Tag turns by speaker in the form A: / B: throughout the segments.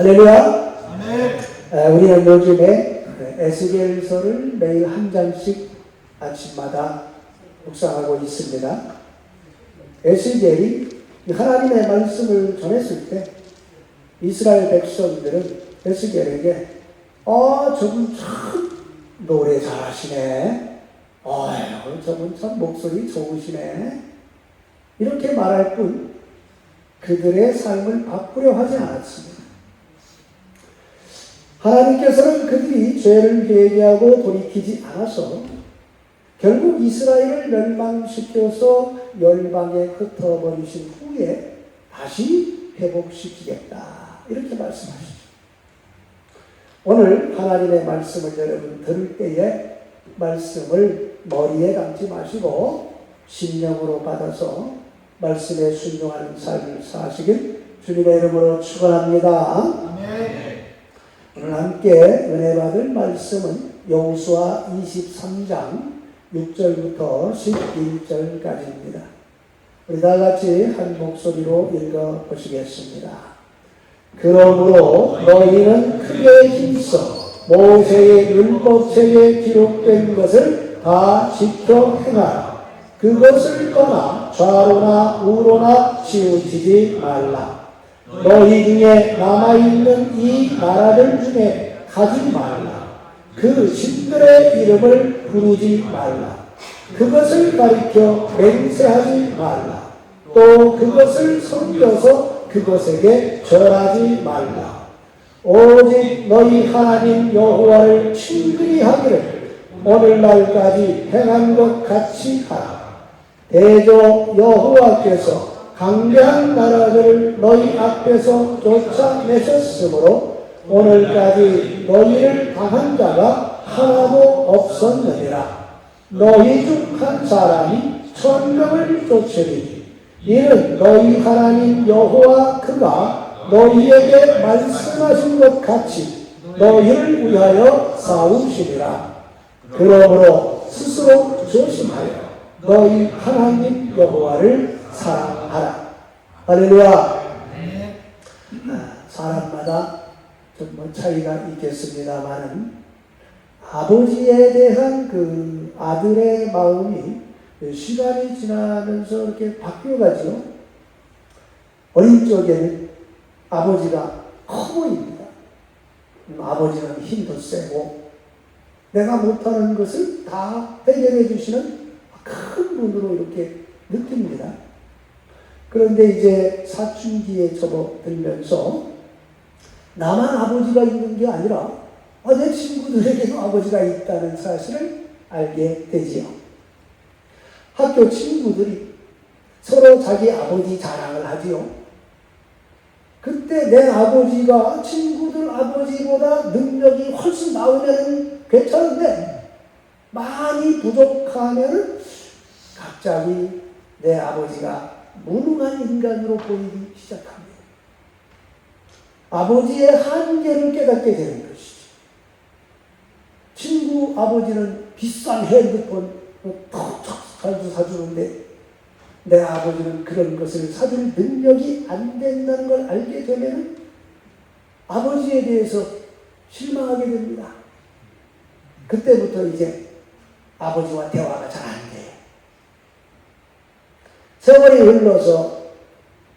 A: 할렐루야. 우리는 요즘에 에스겔서를 매일 한 장씩 아침마다 묵상하고 있습니다. 에스겔이 하나님의 말씀을 전했을 때 이스라엘 백성들은 에스겔에게 저분 참 노래 잘하시네. 저분 참 목소리 좋으시네. 이렇게 말할 뿐 그들의 삶을 바꾸려 하지 않았습니다. 하나님께서는 그들이 죄를 회개하고 돌이키지 않아서 결국 이스라엘을 멸망시켜서 열방에 흩어버리신 후에 다시 회복시키겠다. 이렇게 말씀하시죠. 오늘 하나님의 말씀을 여러분 들을 때에 말씀을 머리에 담지 마시고 심령으로 받아서 말씀에 순종하는 삶을 사시길 주님의 이름으로 축원합니다. 오늘 함께 은혜 받을 말씀은 여호수아 23장 6절부터 11절까지입니다. 우리 다 같이 한 목소리로 읽어 보시겠습니다. 그러므로 너희는 크게 힘써 모세의 율법책에 기록된 것을 다 지켜 행하라. 그것을 떠나 좌로나 우로나 치우치지 말라. 너희 중에 남아있는 이 나라들 중에 가지 말라. 그 신들의 이름을 부르지 말라. 그것을 가리켜 맹세하지 말라. 또 그것을 섬겨서 그것에게 절하지 말라. 오직 너희 하나님 여호와를 친근히 하기를 오늘날까지 행한 것 같이 하라. 대저 여호와께서 강대한 나라들을 너희 앞에서 쫓아내셨으므로 오늘까지 너희를 당한 자가 하나도 없었느니라. 너희 중 한 사람이 천명을 쫓으리니 이는 너희 하나님 여호와 그가 너희에게 말씀하신 것 같이 너희를 위하여 싸우시리라. 그러므로 스스로 조심하여 너희 하나님 여호와를 사랑하라. 할렐루야. 사람마다 좀 차이가 있겠습니다만은 아버지에 대한 그 아들의 마음이 시간이 지나면서 이렇게 바뀌어가죠. 어린 적에는 아버지가 커 보입니다. 아버지는 힘도 세고 내가 못하는 것을 다 해결해 주시는 큰 분으로 이렇게 느낍니다. 그런데 이제 사춘기에 접어들면서 나만 아버지가 있는 게 아니라 내 친구들에게도 아버지가 있다는 사실을 알게 되지요. 학교 친구들이 서로 자기 아버지 자랑을 하지요. 그때 내 아버지가 친구들 아버지보다 능력이 훨씬 나오면 괜찮은데 많이 부족하면 갑자기 내 아버지가 무능한 인간으로 보이기 시작합니다. 아버지의 한계를 깨닫게 되는 것이죠. 친구 아버지는 비싼 핸드폰 자주 사주는데 내 아버지는 그런 것을 사줄 능력이 안 된다는 걸 알게 되면 아버지에 대해서 실망하게 됩니다. 그때부터 이제 아버지와 대화가 잘 안 돼요. 세월이 흘러서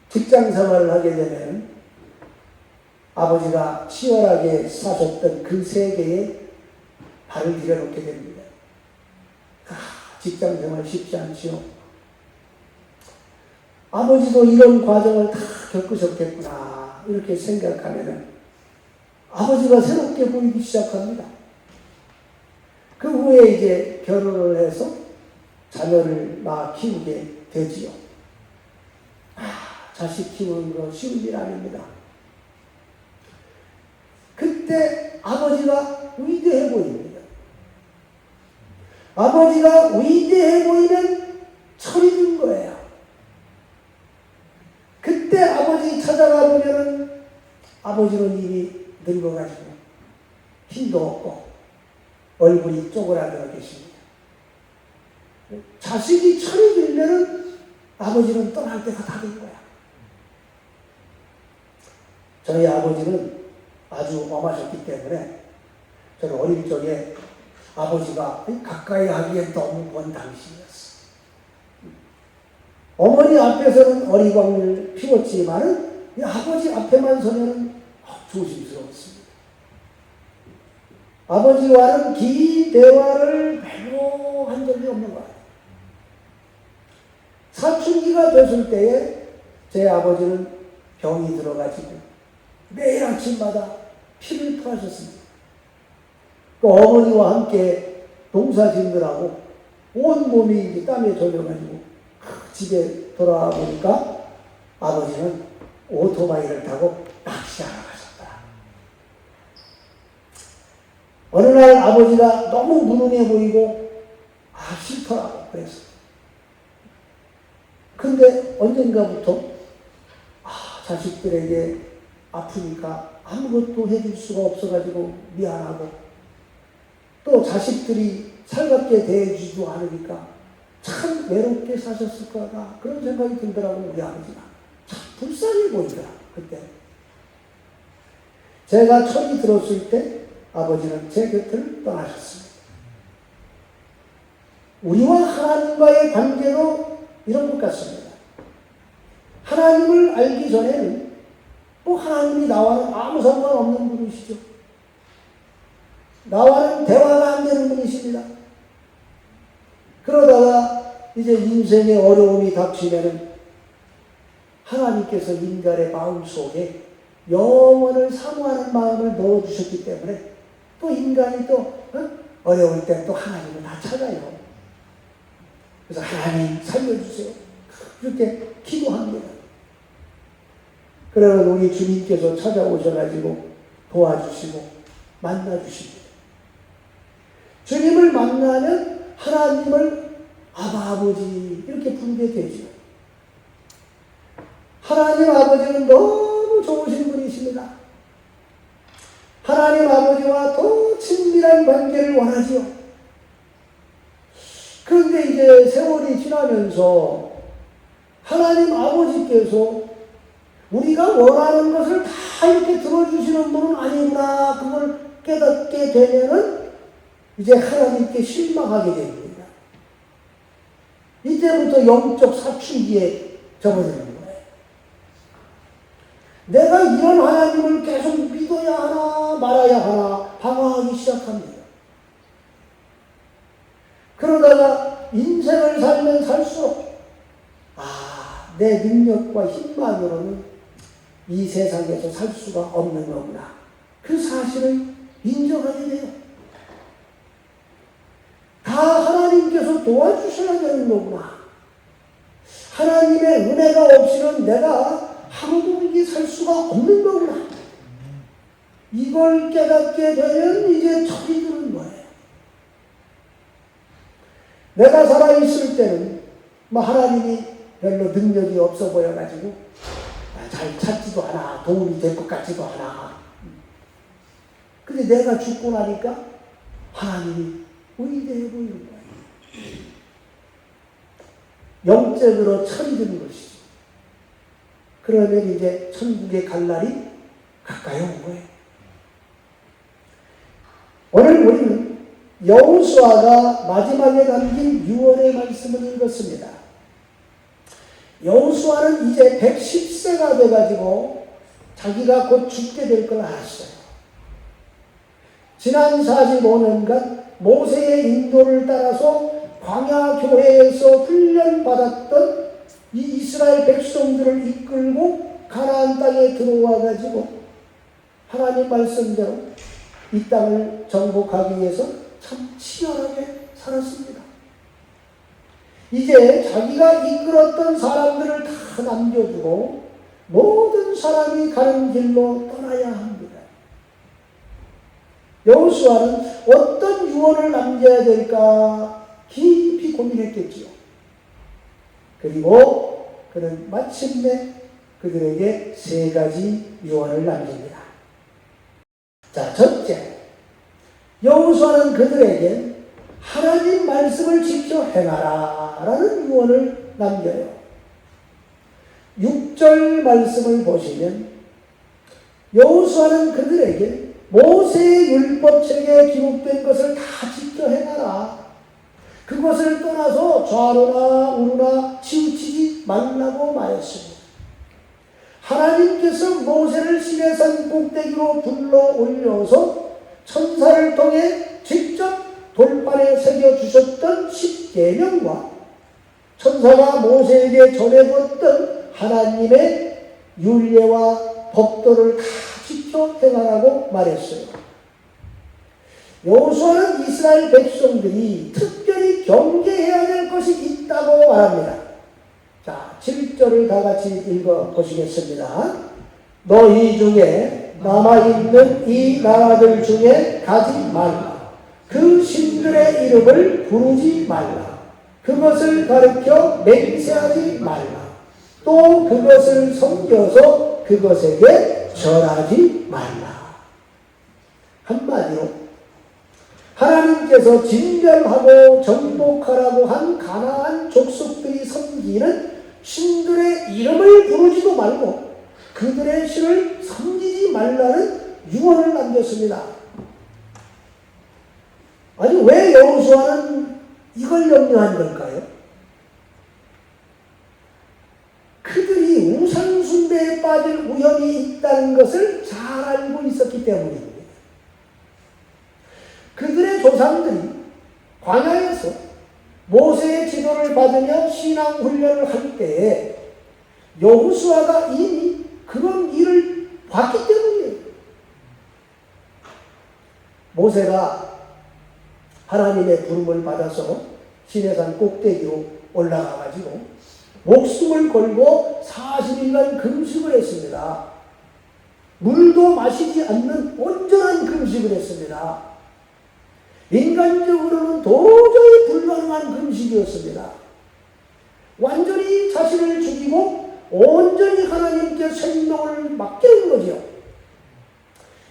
A: 직장 생활을 하게 되면 아버지가 치열하게 사셨던 그 세계에 발을 들여놓게 됩니다. 직장 생활 쉽지 않지요. 아버지도 이런 과정을 다 겪으셨겠구나 이렇게 생각하면 아버지가 새롭게 보이기 시작합니다. 그 후에 이제 결혼을 해서 자녀를 막 키우게 되지요. 자식 키우는 거 쉬운 일 아닙니다. 그때 아버지가 위대해 보입니다. 아버지가 위대해 보이면 철이 든 거예요. 그때 아버지 찾아가 보면은 아버지는 이미 늙어가지고 힘도 없고 얼굴이 쪼그라들어 계십니다. 자식이 철이 들면은 아버지는 떠날 때가 다 된 거야. 저희 아버지는 아주 엄하셨기 때문에 저는 어릴 적에 아버지가 가까이 하기에 너무 먼 당신이었어요. 어머니 앞에서는 어리광을 피웠지만은 아버지 앞에만 서면 조심스러웠습니다. 아버지와는 긴 대화를 별로 한 적이 없는 것 같아요. 사춘기가 됐을 때에 제 아버지는 병이 들어가지고 매일 아침마다 피를 토하셨습니다. 그 어머니와 함께 농사 짓느라고 온몸이 이제 땀에 젖어가지고 집에 돌아와 보니까 아버지는 오토바이를 타고 낚시하러 가셨다. 어느 날 아버지가 너무 무능해 보이고 싫더라고 그래서. 근데 언젠가부터 자식들에게 아프니까 아무것도 해줄 수가 없어가지고 미안하고 또 자식들이 살갑게 대해주지도 않으니까 참 외롭게 사셨을 거다 그런 생각이 들더라고. 우리 아버지가 참 불쌍해 보이더라 그때. 제가 철이 들었을 때 아버지는 제 곁을 떠나셨습니다. 우리와 하나님과의 관계도 이런 것 같습니다. 하나님을 알기 전에는 하나님이 나와는 아무 상관없는 분이시죠. 나와는 대화가 안 되는 분이십니다. 그러다가 이제 인생의 어려움이 닥치면은 하나님께서 인간의 마음 속에 영원을 사모하는 마음을 넣어주셨기 때문에 또 인간이 또 어려울 때 또 하나님을 다 찾아요. 그래서 하나님 살려주세요. 그렇게 기도합니다. 그러면 우리 주님께서 찾아오셔가지고 도와주시고 만나주십니다. 주님을 만나면 하나님을 아버지 이렇게 부르게 되죠. 하나님 아버지는 너무 좋으신 분이십니다. 하나님 아버지와 더 친밀한 관계를 원하지요. 그런데 이제 세월이 지나면서 하나님 아버지께서 우리가 원하는 것을 다 이렇게 들어주시는 분은 아니구나 그걸 깨닫게 되면은 이제 하나님께 실망하게 됩니다. 이때부터 영적 사춘기에 접어드는 거예요. 내가 이런 하나님을 계속 믿어야 하나 말아야 하나 방황하기 시작합니다. 그러다가 인생을 살면 살수록 내 능력과 힘만으로는 이 세상에서 살 수가 없는 거구나. 그 사실을 인정하게 돼요. 다 하나님께서 도와주셔야 되는 거구나. 하나님의 은혜가 없이는 내가 한국이 살 수가 없는 거구나. 이걸 깨닫게 되면 이제 철이 드는 거예요. 내가 살아있을 때는 하나님이 별로 능력이 없어 보여가지고 잘 찾지도 않아. 도움이 될 것 같지도 않아. 근데 내가 죽고 나니까 하나님이 위대해 보이는 거예요. 영적으로 철이 드는 것이죠. 그러면 이제 천국에 갈 날이 가까이 온 거예요. 오늘 우리는 여호수아가 마지막에 남긴 유언의 말씀을 읽었습니다. 여호수아는 이제 110세가 돼가지고 자기가 곧 죽게 될 걸 알았어요. 지난 45년간 모세의 인도를 따라서 광야 교회에서 훈련받았던 이 이스라엘 백성들을 이끌고 가나안 땅에 들어와가지고 하나님 말씀대로 이 땅을 정복하기 위해서 참 치열하게 살았습니다. 이제 자기가 이끌었던 사람들을 다 남겨두고 모든 사람이 가는 길로 떠나야 합니다. 여호수아는 어떤 유언을 남겨야 될까 깊이 고민했겠지요. 그리고 그는 마침내 그들에게 3가지 유언을 남깁니다. 자, 첫째, 여호수아는 그들에게 하나님 말씀을 지켜 행하라 라는 유언을 남겨요. 6절 말씀을 보시면 여호수아는 그들에게 모세의 율법책에 기록된 것을 다 지켜 행하라. 그것을 떠나서 좌로나 우로나 치우치지 말라고 말했습니다. 하나님께서 모세를 시내산 꼭대기로 불러 올려서 천사를 통해 직접 돌판에 새겨주셨던 십계명과 천사가 모세에게 전해줬던 하나님의 율례와 법도를 다 지켜 행하라고 말했어요. 여호수아는 이스라엘 백성들이 특별히 경계해야 될 것이 있다고 말합니다. 자, 7절을 다 같이 읽어보시겠습니다. 너희 중에 남아있는 이 나라들 중에 가지 말라. 그 신들의 이름을 부르지 말라. 그것을 가르쳐 맹세하지 말라. 또 그것을 섬겨서 그것에게 절하지 말라. 한마디로 하나님께서 진멸하고 정복하라고 한 가나안 족속들이 섬기는 신들의 이름을 부르지도 말고 그들의 신을 섬기지 말라는 유언을 남겼습니다. 아니, 왜 여호수아는 이걸 염려한 걸까요? 그들이 우상 숭배에 빠질 위험이 있다는 것을 잘 알고 있었기 때문입니다. 그들의 조상들이 광야에서 모세의 지도를 받으며 신앙 훈련을 할 때에 여호수아가 이미 그런 일을 봤기 때문이에요. 모세가 하나님의 부름을 받아서 시내산 꼭대기로 올라가가지고 목숨을 걸고 40일간 금식을 했습니다. 물도 마시지 않는 온전한 금식을 했습니다. 인간적으로는 도저히 불가능한 금식이었습니다. 완전히 자신을 죽이고 온전히 하나님께 생명을 맡기는 거죠.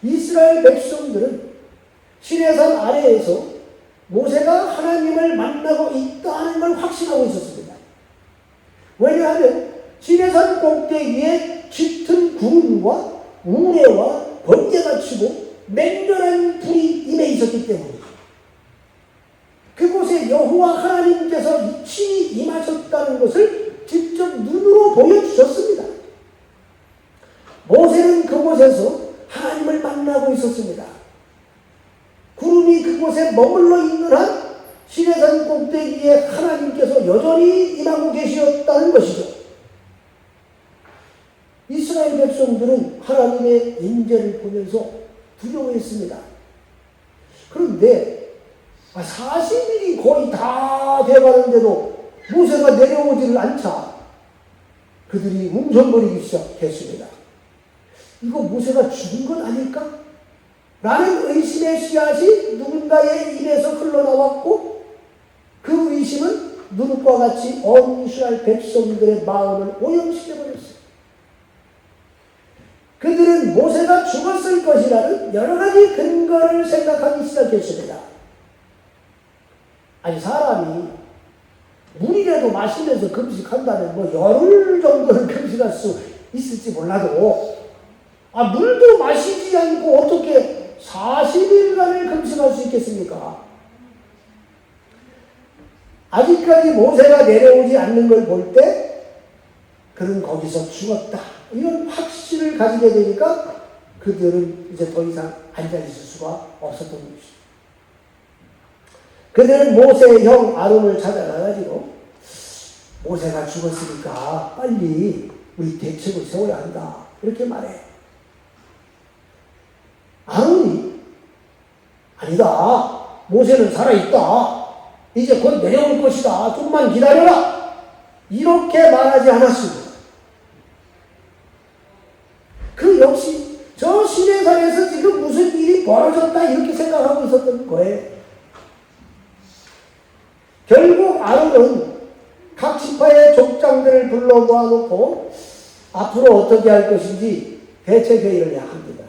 A: 이스라엘 백성들은 시내산 아래에서 모세가 하나님을 만나고 있다는 걸 확신하고 있었습니다. 왜냐하면 시내산 꼭대기에 짙은 구름과 우레와 번개가 치고 맹렬한 불이 임해 있었기 때문입니다. 그곳에 여호와 하나님께서 친히 임하셨다는 것을 직접 눈으로 보여주셨습니다. 모세는 그곳에서 하나님을 만나고 있었습니다. 구름이 그곳에 머물러 있는 한 시내산 꼭대기에 하나님께서 여전히 임하고 계셨다는 것이죠. 이스라엘 백성들은 하나님의 임재를 보면서 두려워했습니다. 그런데 40일이 거의 다 돼가는데도 모세가 내려오지를 않자 그들이 웅성거리기 시작했습니다. 이거 모세가 죽은 건 아닐까? 라는 의심의 씨앗이 누군가의 입에서 흘러나왔고 그 의심은 누룩과 같이 온 이스라엘 백성들의 마음을 오염시켜버렸어요. 그들은 모세가 죽었을 것이라는 여러 가지 근거를 생각하기 시작했습니다. 아니, 사람이 물이라도 마시면서 금식한다면 뭐 열흘 정도는 금식할 수 있을지 몰라도 물도 마시지 않고 어떻게 40일간을 금식할 수 있겠습니까? 아직까지 모세가 내려오지 않는 걸 볼 때 그는 거기서 죽었다, 이런 확신을 가지게 되니까 그들은 이제 더 이상 앉아있을 수가 없었던 것이죠. 그들은 모세의 형 아론을 찾아가가지고 모세가 죽었으니까 빨리 우리 대책을 세워야 한다, 이렇게 말해. 아론이 아니다, 모세는 살아있다, 이제 곧 내려올 것이다, 좀만 기다려라, 이렇게 말하지 않았습니다. 그 역시 저 시내산에서 지금 무슨 일이 벌어졌다, 이렇게 생각하고 있었던 거예요. 결국 아론은 각 지파의 족장들을 불러 모아놓고 앞으로 어떻게 할 것인지 대책회의를 합니다.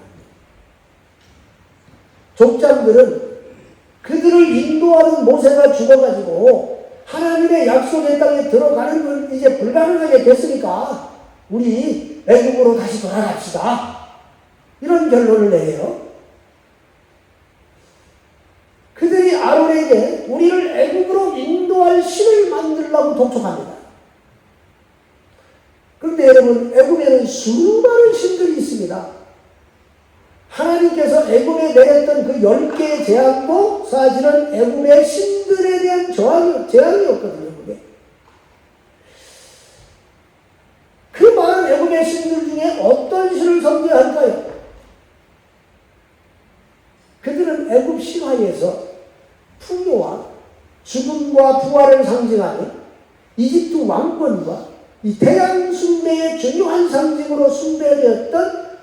A: 족장들은 그들을 인도하는 모세가 죽어가지고 하나님의 약속의 땅에 들어가는 건 이제 불가능하게 됐으니까 우리 애국으로 다시 돌아갑시다, 이런 결론을 내요. 그들이 아론에게 우리를 애굽으로 인도할 신을 만들라고 독촉합니다. 그런데 여러분, 애굽에는 수많은 신들이 있습니다. 하나님께서 애굽에 내렸던 그 10개의 재앙도 사실은 애굽의 신들에 대한 재앙이었거든요. 그게. 그 많은 애굽의 신들 중에 어떤 신을 섬겨야 할까요? 그들은 애굽 신화에서 풍요와 죽음과 부활을 상징하는 이집트 왕권과 이 태양 숭배의 중요한 상징으로 숭배되었던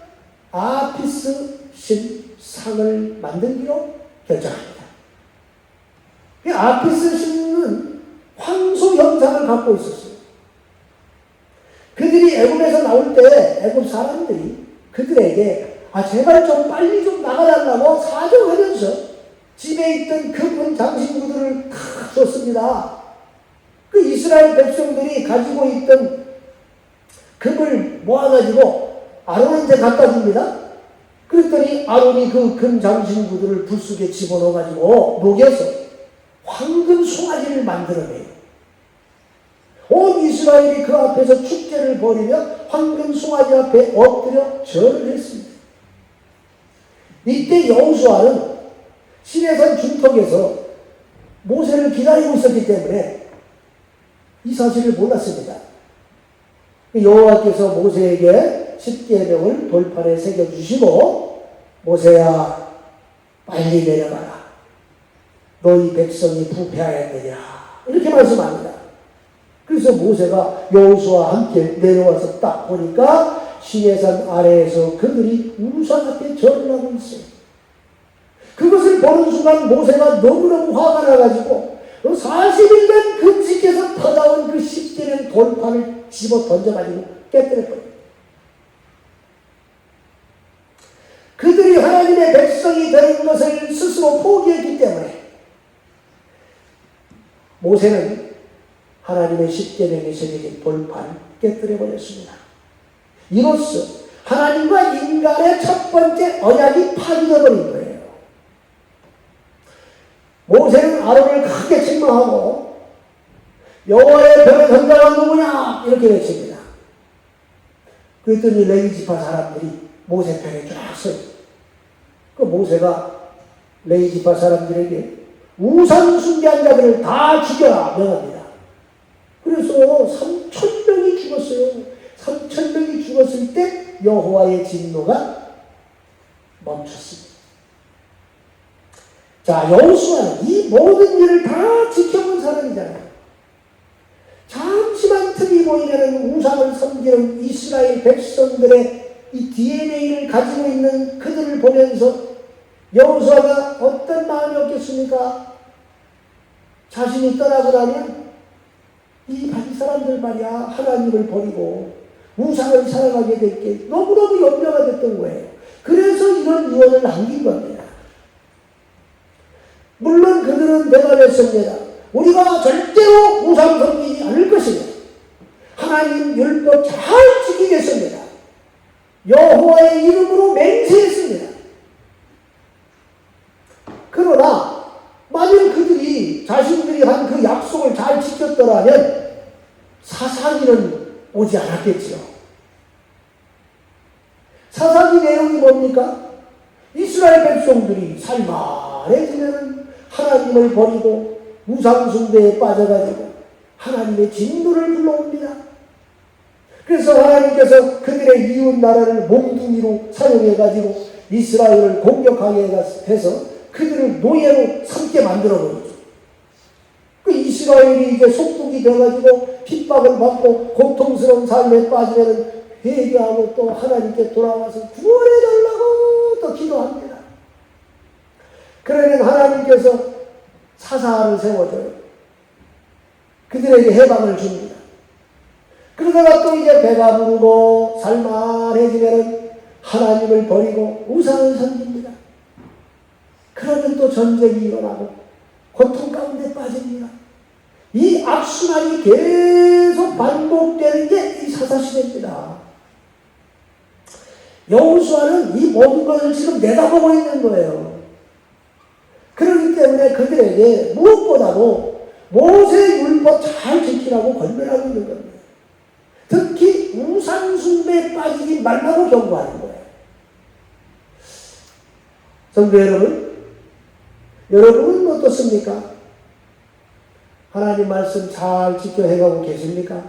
A: 아피스 신 상을 만들기로 결정합니다. 이 아피스 신은 황소 형상을 갖고 있었어요. 그들이 애굽에서 나올 때 애굽 사람들이 그들에게 제발 좀 빨리 좀 나가달라고 사정하면서 집에 있던 금은 장신구들을 다 줬습니다. 그 이스라엘 백성들이 가지고 있던 금을 모아가지고 아론한테 갖다 줍니다. 그랬더니 아론이 그 금 장신구들을 불 속에 집어넣어가지고 녹여서 황금 송아지를 만들어내요. 온 이스라엘이 그 앞에서 축제를 벌이며 황금 송아지 앞에 엎드려 절을 했습니다. 이때 여호수아는 시내산 중턱에서 모세를 기다리고 있었기 때문에 이 사실을 몰랐습니다. 여호와께서 모세에게 십계명을 돌판에 새겨주시고 모세야 빨리 내려가라. 너희 백성이 부패하였느냐 이렇게 말씀합니다. 그래서 모세가 여호수아와 함께 내려와서 딱 보니까 시내산 아래에서 그들이 우상 앞에 절을 하고 있어요. 그것을 보는 순간 모세가 너무너무 화가 나가지고 40일간 금식해서 퍼다온 그 십계명 돌판을 집어 던져가지고 깨뜨렸거든요. 그들이 하나님의 백성이 되는 것을 스스로 포기했기 때문에 모세는 하나님의 십계명에 새겨진 돌판을 깨뜨려버렸습니다. 이로써 하나님과 인간의 첫 번째 언약이 파기되어버린 거예요. 모세는 아론을 크게 책망하고 여호와의 별의 선자가 누구냐 이렇게 외칩니다. 그랬더니 레위 지파 사람들이 모세 편에 쫙 서요. 그 모세가 레위 지파 사람들에게 우상 숭배한 자들을 다 죽여라 명합니다. 그래서 3,000명이 죽었어요. 3,000명이 죽었을 때 여호와의 진노가 멈췄습니다. 자, 여호수아는 이 모든 일을 다 지켜본 사람이잖아요. 잠시만 틈이 보이면 우상을 섬기는 이스라엘 백성들의 이 DNA를 가지고 있는 그들을 보면서 여호수아가 어떤 마음이었겠습니까? 자신이 떠나고 나면 이 바리 사람들 말이야 하나님을 버리고 우상을 살아가게 될 게 너무너무 염려가 됐던 거예요. 그래서 이런 유언을 남긴 겁니다. 물론 그들은 대답했습니다. 우리가 절대로 우상 섬기지 않을 것이며 하나님 율법 잘 지키겠습니다. 여호와의 이름으로 맹세했습니다. 그러나 만약 그들이 자신들이 한 그 약속을 잘 지켰더라면 사사기는 오지 않았겠지요. 사사기 내용이 뭡니까? 이스라엘 백성들이 살만해지면 하나님을 버리고 우상숭배에 빠져가지고 하나님의 진노를 불러옵니다. 그래서 하나님께서 그들의 이웃 나라를 몽둥이로 사용해가지고 이스라엘을 공격하게 해서 그들을 노예로 삼게 만들어버리죠. 그 이스라엘이 이제 속국이 돼가지고 핍박을 받고 고통스러운 삶에 빠지면 회개하고 또 하나님께 돌아와서 구원해달라고 또 기도합니다. 그러면 하나님께서 사사를 세워줘요. 그들에게 해방을 줍니다. 그러다가 또 이제 배가 부르고 살만해지면 하나님을 버리고 우상을 섬깁니다. 그러면 또 전쟁이 일어나고 고통 가운데 빠집니다. 이 악순환이 계속 반복되는 게 이 사사시대입니다. 여호수아는 이 모든 것을 지금 내다보고 있는 거예요. 그렇기 때문에 그들에게 무엇보다도 모세 율법 잘 지키라고 권면하고 있는 겁니다. 특히 우상 숭배에 빠지지 말라고 경고하는 거예요. 성도 여러분, 여러분은 어떻습니까? 하나님 말씀 잘 지켜 해가고 계십니까?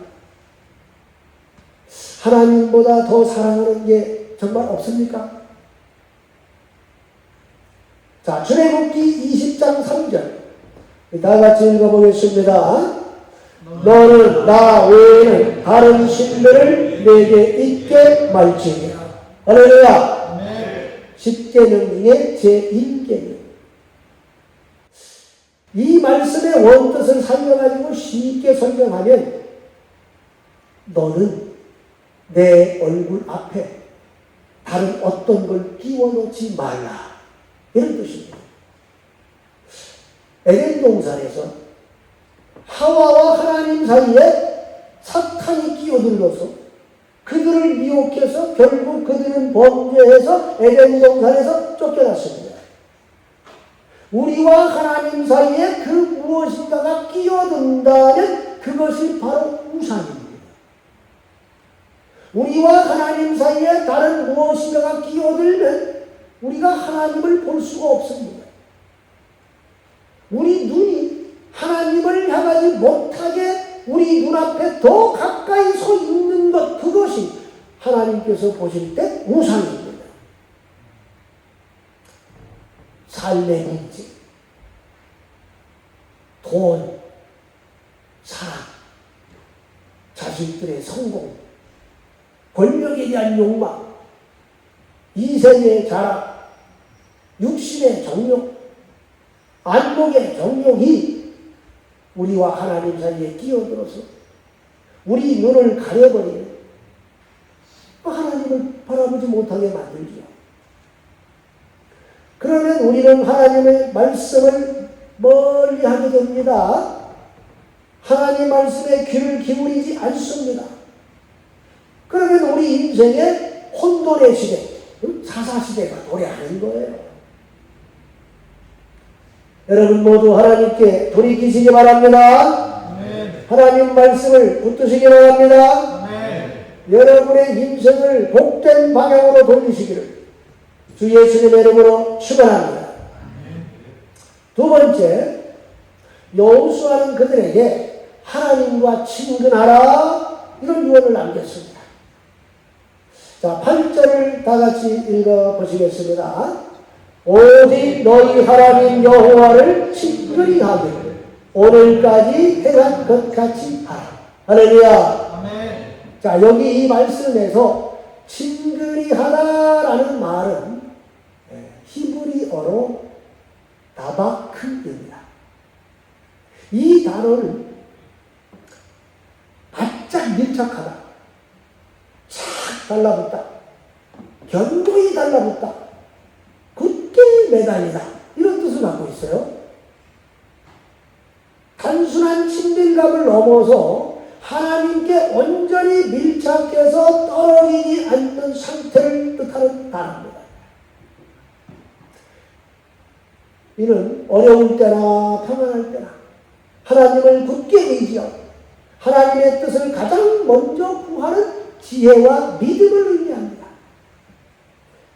A: 하나님보다 더 사랑하는 게 정말 없습니까? 자, 출애굽기 20장 3절 다 같이 읽어보겠습니다. 너는 나 외에는 다른 신들을 내게 있게 말지니라. 할렐루야. 10계명 중에 제1계명. 이 말씀의 원뜻을 살려가지고 쉽게 설명하면 너는 내 얼굴 앞에 다른 어떤 걸 끼워놓지 말라, 이런 뜻입니다. 에덴 동산에서 하와와 하나님 사이에 사탄이 끼어들어서 그들을 미혹해서 결국 그들은 범죄해서 에덴 동산에서 쫓겨났습니다. 우리와 하나님 사이에 그 무엇인가가 끼어든다면 그것이 바로 우상입니다. 우리와 하나님 사이에 다른 무엇인가가 끼어들면 우리가 하나님을 볼 수가 없습니다. 우리 눈이 하나님을 향하지 못하게 우리 눈앞에 더 가까이 서 있는 것, 그것이 하나님께서 보실 때 우상입니다. 삶의 문제, 돈, 사랑, 자식들의 성공, 권력에 대한 욕망, 이세의 자랑, 육신의 정욕, 안목의 정욕이 우리와 하나님 사이에 끼어들어서 우리 눈을 가려버리는, 하나님을 바라보지 못하게 만들죠. 그러면 우리는 하나님의 말씀을 멀리 하게 됩니다. 하나님 말씀에 귀를 기울이지 않습니다. 그러면 우리 인생에 혼돈의 시대, 사사시대가 도래하는 거예요. 여러분 모두 하나님께 돌이키시기 바랍니다. 아멘. 하나님 말씀을 붙드시기 바랍니다. 아멘. 여러분의 인생을 복된 방향으로 돌리시기를 주 예수님의 이름으로 축원합니다. 두 번째, 여호수아는 그들에게 하나님과 친근하라, 이런 유언을 남겼습니다. 자, 8절을 다 같이 읽어보시겠습니다. 오직 너희 하나님 여호와를 친근히 하기를 오늘까지 행한 것 같이 하라. 할렐루야. 아멘. 자, 여기 이 말씀에서 친근히 하다라는 말은 히브리어로 다바크입니다. 이 단어는 바짝 밀착하다, 착 달라붙다, 견고히 달라붙다, 굳게 매달리다, 이런 뜻을 갖고 있어요. 단순한 친밀감을 넘어서 하나님께 온전히 밀착해서 떨어지지 않는 상태를 뜻하는 단어입니다. 이는 어려울 때나 평안할 때나 하나님을 굳게 의지하고 하나님의 뜻을 가장 먼저 구하는 지혜와 믿음을 의미합니다.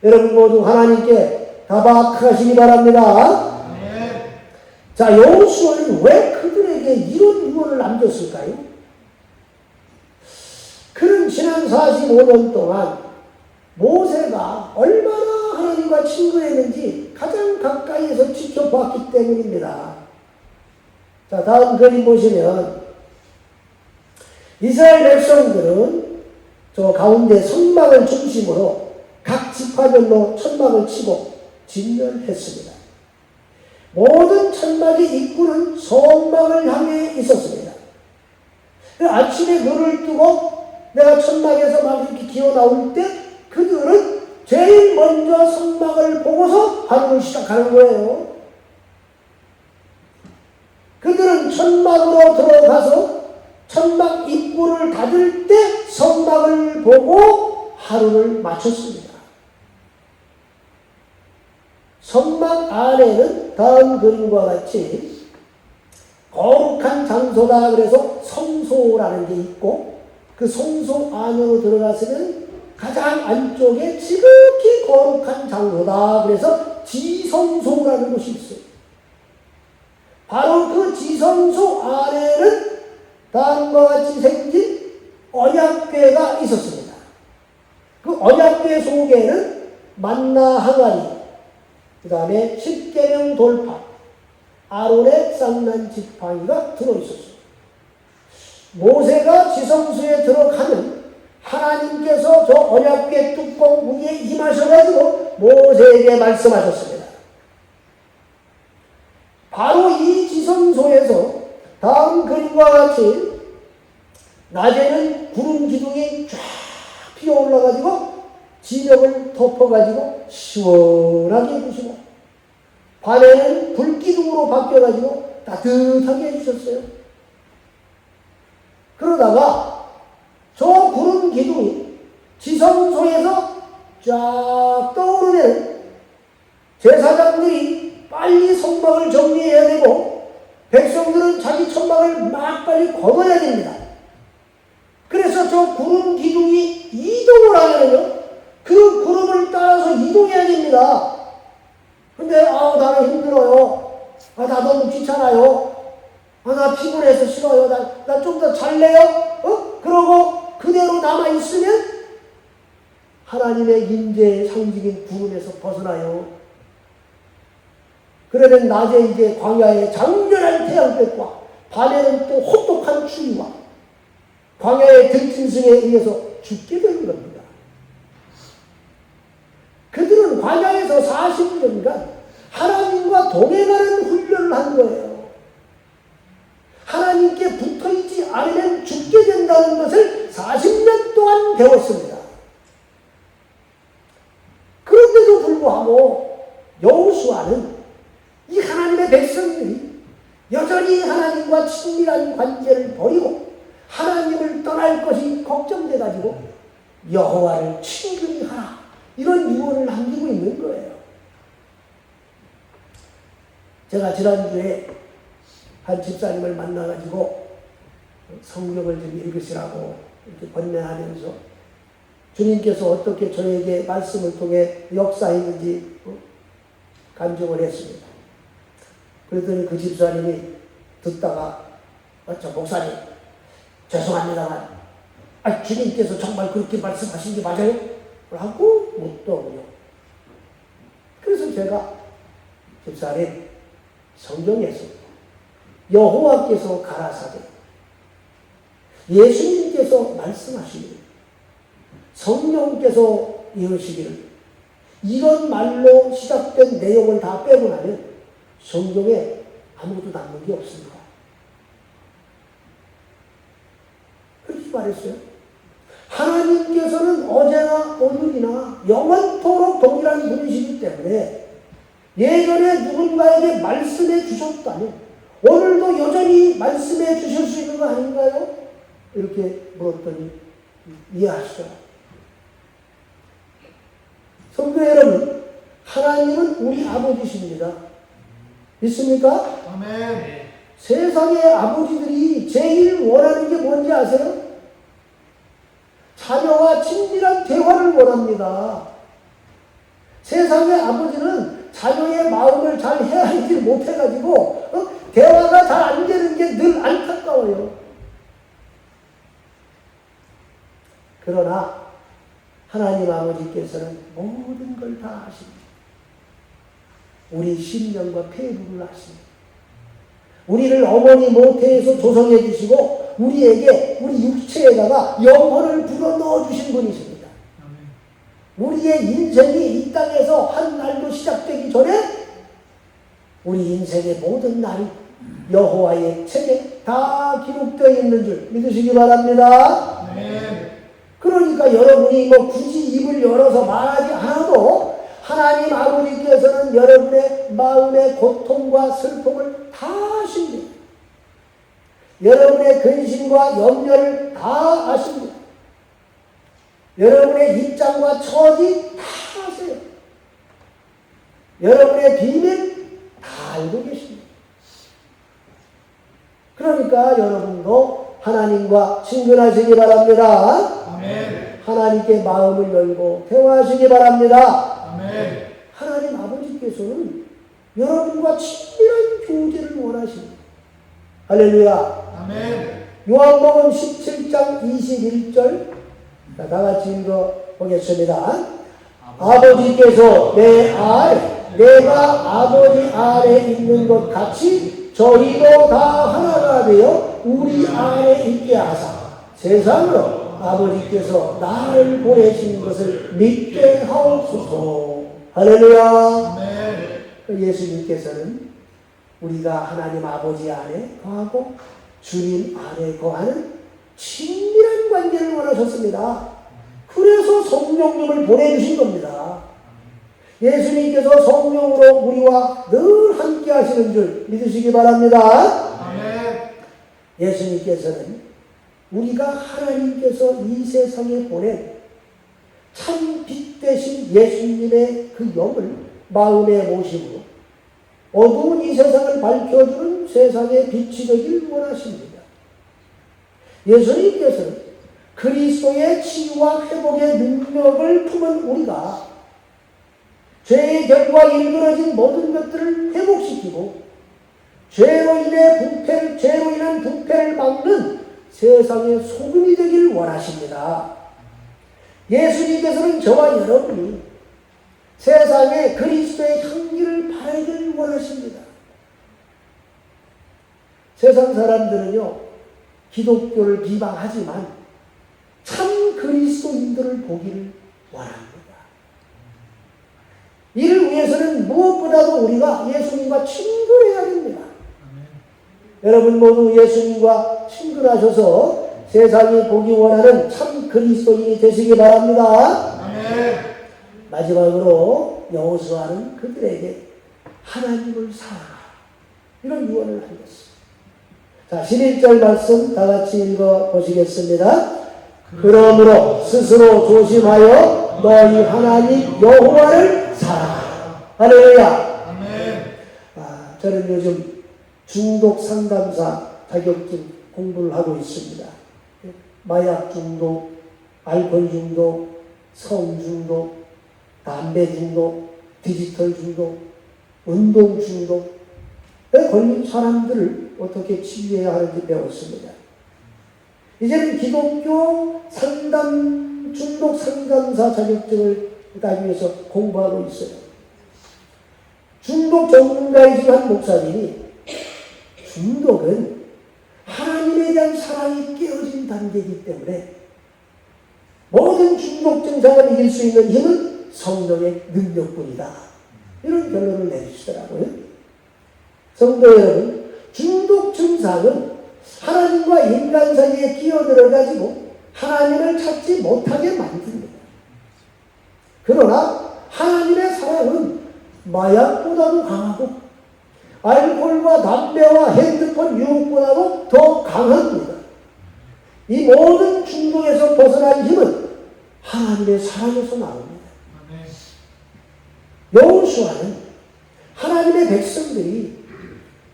A: 여러분 모두 하나님께 다박하시기 바랍니다. 네. 자, 여호수아는 왜 그들에게 이런 유언을 남겼을까요? 그는 지난 45년 동안 모세가 얼마나 하나님과 친구했는지 가장 가까이에서 지켜봤기 때문입니다. 자, 다음 그림 보시면 이스라엘 백성들은 저 가운데 성막을 중심으로 각 지파별로 천막을 치고 진멸했습니다. 모든 천막의 입구는 성막을 향해 있었습니다. 아침에 눈을 뜨고 내가 천막에서 막 이렇게 기어 나올 때 그들은 제일 먼저 성막을 보고서 하루를 시작하는 거예요. 그들은 천막으로 들어가서 천막 입구를 닫을 때 성막을 보고 하루를 마쳤습니다. 성막 안에는 다음 그림과 같이 거룩한 장소다 그래서 성소라는 게 있고, 그 성소 안으로 들어갔으면 가장 안쪽에 지극히 거룩한 장소다 그래서 지성소라는 곳이 있어요. 바로 그 지성소 안에는 다음과 같이 생긴 언약궤가 있었습니다. 그 언약궤 속에는 만나 항아리, 그 다음에 십계명 돌판, 아론의 쌍난 지팡이가 들어있었어요. 모세가 지성소에 들어가면 하나님께서 저 언약궤 뚜껑 위에 임하셔가지고 모세에게 말씀하셨습니다. 바로 이 지성소에서 다음 그림과 같이 낮에는 구름 기둥이 쫙 피어 올라가지고 지력을 덮어가지고 시원하게 해주시고, 밤에는 불기둥으로 바뀌어가지고 따뜻하게 해주셨어요. 그러다가 저 구름 기둥이 지성소에서 쫙 떠오르면 제사장들이 빨리 성막을 정리해야 되고 백성들은 자기 천막을 막 빨리 걷어야 됩니다. 그래서 저 구름 기둥이 이동을 하면요, 그 구름을 따라서 이동해야 됩니다. 근데 나는 힘들어요. 나 너무 귀찮아요. 나 피곤해서 싫어요. 나 좀 더 잘래요. 그러고 그대로 남아있으면 하나님의 임재의 상징인 구름에서 벗어나요. 그러면 낮에 이제 광야의 장렬한 태양빛과 밤에는 또 혹독한 추위와 광야의 들짐승에 의해서 죽게 되는 겁니다. 그들은 광야에서 40년간 하나님과 동행하는 훈련을 한 거예요. 하나님께 붙어있지 않으면 죽게 된다는 것을 40년 동안 배웠습니다. 그런데도 불구하고 여호수아는 이 하나님의 백성들이 여전히 하나님과 친밀한 관계를 버리고 하나님을 떠날 것이 걱정돼가지고 여호와를 친근히 하라, 이런 유언을 남기고 있는 거예요. 제가 지난주에 한 집사님을 만나가지고 성경을 좀 읽으시라고 이렇게 권면하면서 주님께서 어떻게 저에게 말씀을 통해 역사했는지 간증을 했습니다. 그랬더니 그 집사님이 듣다가 저 목사님 죄송합니다만 주님께서 정말 그렇게 말씀하신 게 맞아요? 라고 묻더군요. 그래서 제가 집사님, 성경에서 여호와께서 가라사대 예수님께서 말씀하시기를, 성령께서 이르시기를, 이런 말로 시작된 내용을 다 빼고 나면 성경에 아무도 남는 게 없습니다. 그렇게 말했어요. 하나님께서는 어제나 오늘이나 영원토록 동일한 분이시기 때문에 예전에 누군가에게 말씀해 주셨다면 오늘도 여전히 말씀해 주실 수 있는 거 아닌가요? 이렇게 물었더니 이해하시죠? 성도 여러분, 하나님은 우리 아버지십니다. 믿습니까?
B: 아멘.
A: 세상의 아버지들이 제일 원하는 게 뭔지 아세요? 자녀와 친밀한 대화를 원합니다. 세상의 아버지는 자녀의 마음을 잘 헤아리지 못해가지고 대화가 잘 안 되는 게 늘 안타까워요. 그러나 하나님 아버지께서는 모든 걸 다 아십니다. 우리 심령과 폐부를 아십니다. 우리를 어머니 모태에서 조성해 주시고 우리에게 우리 육체에다가 영혼을 불어넣어 주신 분이십니다. 우리의 인생이 이 땅에서 한 날도 시작되기 전에 우리 인생의 모든 날이 여호와의 책에 다 기록되어 있는 줄 믿으시기 바랍니다. 그러니까 여러분이 굳이 입을 열어서 말하지 않아도 하나님 아버지께서는 여러분의 마음의 고통과 슬픔을 다 아십니다. 여러분의 근심과 염려를 다 아십니다. 여러분의 입장과 처지 다 아세요. 여러분의 비밀 다 알고 계십니다. 그러니까 여러분도 하나님과 친근하시기 바랍니다.
B: 아멘.
A: 하나님께 마음을 열고 대화하시기 바랍니다.
B: 아멘.
A: 하나님 아버지께서는 여러분과 친밀한 교제를 원하십니다. 할렐루야.
B: 아멘.
A: 요한복음 17장 21절 다 같이 읽어보겠습니다. 아버지께서 내가 아버지 안에 있는 것 같이 저희도 다 하나가 되어 우리 안에 있게 하사 세상으로 아버지께서 나를 보내신 것을 믿게 하옵소서. 할렐루야.
B: 아멘.
A: 예수님께서는 우리가 하나님 아버지 안에 거하고 주님 안에 거하는 친밀한 관계를 원하셨습니다. 그래서 성령님을 보내주신 겁니다. 예수님께서 성령으로 우리와 늘 함께 하시는 줄 믿으시기 바랍니다.
B: 아멘.
A: 예수님께서는 우리가 하나님께서 이 세상에 보낸 참 빛 대신 예수님의 그 영을 마음에 모시고 어두운 이 세상을 밝혀주는 세상의 빛이 되길 원하십니다. 예수님께서는 그리스도의 치유와 회복의 능력을 품은 우리가 죄의 결과 일그러진 모든 것들을 회복시키고 죄로 인한 부패를 막는 세상의 소금이 되길 원하십니다. 예수님께서는 저와 여러분이 세상에 그리스도의 향기를 바라길 원하십니다. 세상 사람들은요, 기독교를 비방하지만 참 그리스도인들을 보기를 원합니다. 이를 위해서는 무엇보다도 우리가 예수님과 친근해야 됩니다. 여러분 모두 예수님과 친근하셔서 세상이 보기 원하는 참 그리스도인이 되시기 바랍니다.
B: 아멘.
A: 마지막으로 여호수아는 그들에게 하나님을 사랑하라 이런 유언을 하였습니다. 자, 11절 말씀 다 같이 읽어보시겠습니다. 그러므로 스스로 조심하여 너희 하나님 여호와를 사랑하라. 할렐루야.
B: 아멘.
A: 저는 요즘 중독 상담사 자격증 공부를 하고 있습니다. 마약 중독, 알코올 중독, 성 중독, 담배 중독, 디지털 중독, 운동 중독에 걸린 사람들을 어떻게 치유해야 하는지 배웠습니다. 이제는 기독교 중독 상담사 자격증을 따기 위해서 공부하고 있어요. 중독 전문가이신 한 목사님이 중독은 하나님에 대한 사랑이 깨어진 단계이기 때문에 모든 중독 증상을 이길 수 있는 힘은 성령의 능력뿐이다. 이런 결론을 내주시더라고요. 성도 여러분, 중독 증상은 하나님과 인간 사이에 끼어들어가지고 하나님을 찾지 못하게 만듭니다. 그러나 하나님의 사랑은 마약보다도 강하고 알코올과 담배와 핸드폰 유혹보다도 더 강합니다. 이 모든 중독에서 벗어난 힘은 하나님의 사랑에서 나옵니다. 여호수아는 하나님의 백성들이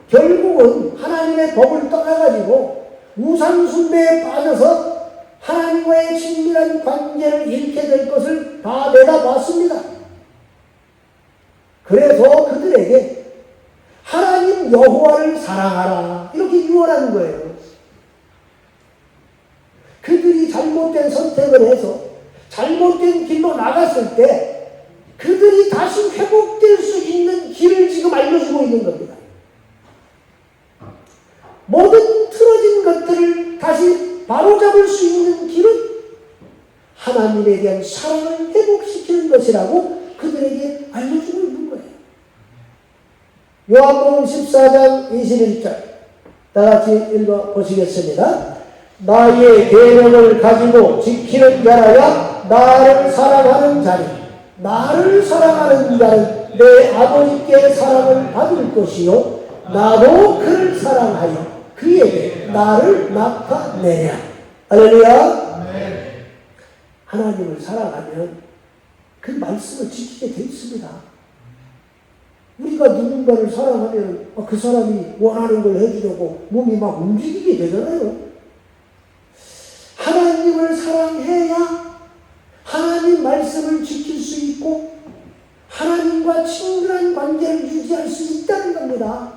A: 결국은 하나님의 법을 떠나가지고 우상 숭배에 빠져서 하나님과의 친밀한 관계를 잃게 될 것을 다 내다봤습니다. 그래서 그들에게 하나님 여호와를 사랑하라 이렇게 유언하는 거예요. 그들이 잘못된 선택을 해서 잘못된 길로 나갔을 때 그들이 다시 회복될 수 있는 길을 지금 알려주고 있는 겁니다. 모든 틀어진 것들을 다시 바로잡을 수 있는 길은 하나님에 대한 사랑을 회복시키는 것이라고 그들에게 알려주고 있는 거예요. 요한복음 14장 21절 다 같이 읽어보시겠습니다. 나의 계명을 가지고 지키는 자라야 나를 사랑하는 자니 나를 사랑하는 자는 내 아버지께 사랑을 받을 것이요 나도 그를 사랑하여 그에게 나를 나타내랴. 할렐루야. 하나님을 사랑하면 그 말씀을 지키게 돼 있습니다. 우리가 누군가를 사랑하면 그 사람이 원하는 걸 해주려고 몸이 막 움직이게 되잖아요. 하나님을 사랑해야 하나님 말씀을 지킬 수 있고 하나님과 친근한 관계를 유지할 수 있다는 겁니다.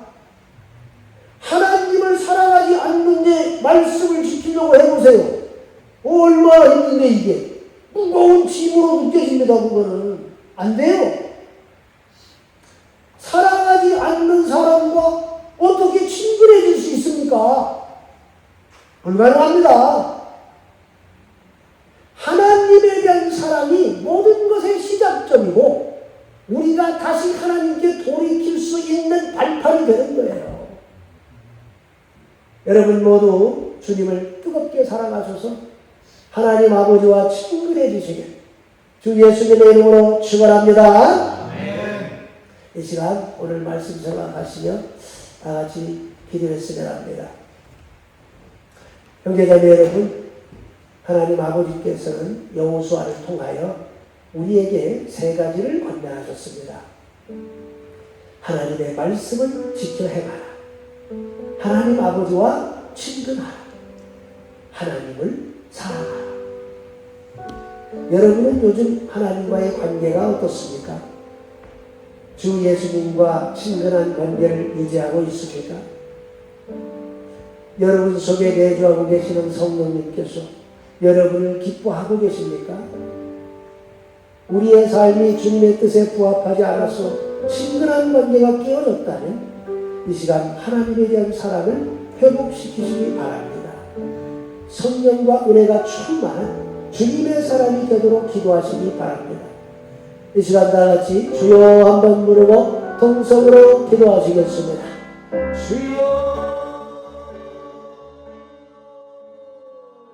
A: 하나님을 사랑하지 않는데 말씀을 지키려고 해보세요. 얼마나 힘든데 이게. 무거운 짐으로 느껴집니다. 그거는. 안 돼요. 사랑하지 않는 사람과 어떻게 친근해질 수 있습니까? 불가능합니다. 하나님에 대한 사랑이 모든 것의 시작점이고 우리가 다시 하나님께 돌이킬 수 있는 발판이 되는 거예요. 여러분 모두 주님을 뜨겁게 사랑하셔서 하나님 아버지와 친근해지시길 주 예수님의 이름으로 축원합니다. 이 시간 오늘 말씀 생각하시며 다같이 기도했으면 합니다. 형제자매 여러분, 하나님 아버지께서는 여호수아를 통하여 우리에게 세 가지를 권면하셨습니다. 하나님의 말씀을 지켜 행하라. 하나님 아버지와 친근하라. 하나님을 사랑하라. 여러분은 요즘 하나님과의 관계가 어떻습니까? 주 예수님과 친근한 관계를 유지하고 있습니까? 여러분 속에 내주하고 계시는 성령님께서 여러분을 기뻐하고 계십니까? 우리의 삶이 주님의 뜻에 부합하지 않아서 친근한 관계가 깨어졌다면 이 시간 하나님에 대한 사랑을 회복시키시기 바랍니다. 성령과 은혜가 충만한 주님의 사람이 되도록 기도하시기 바랍니다. 이 시간 다같이 주여 한번 부르고 동성으로 기도하시겠습니다.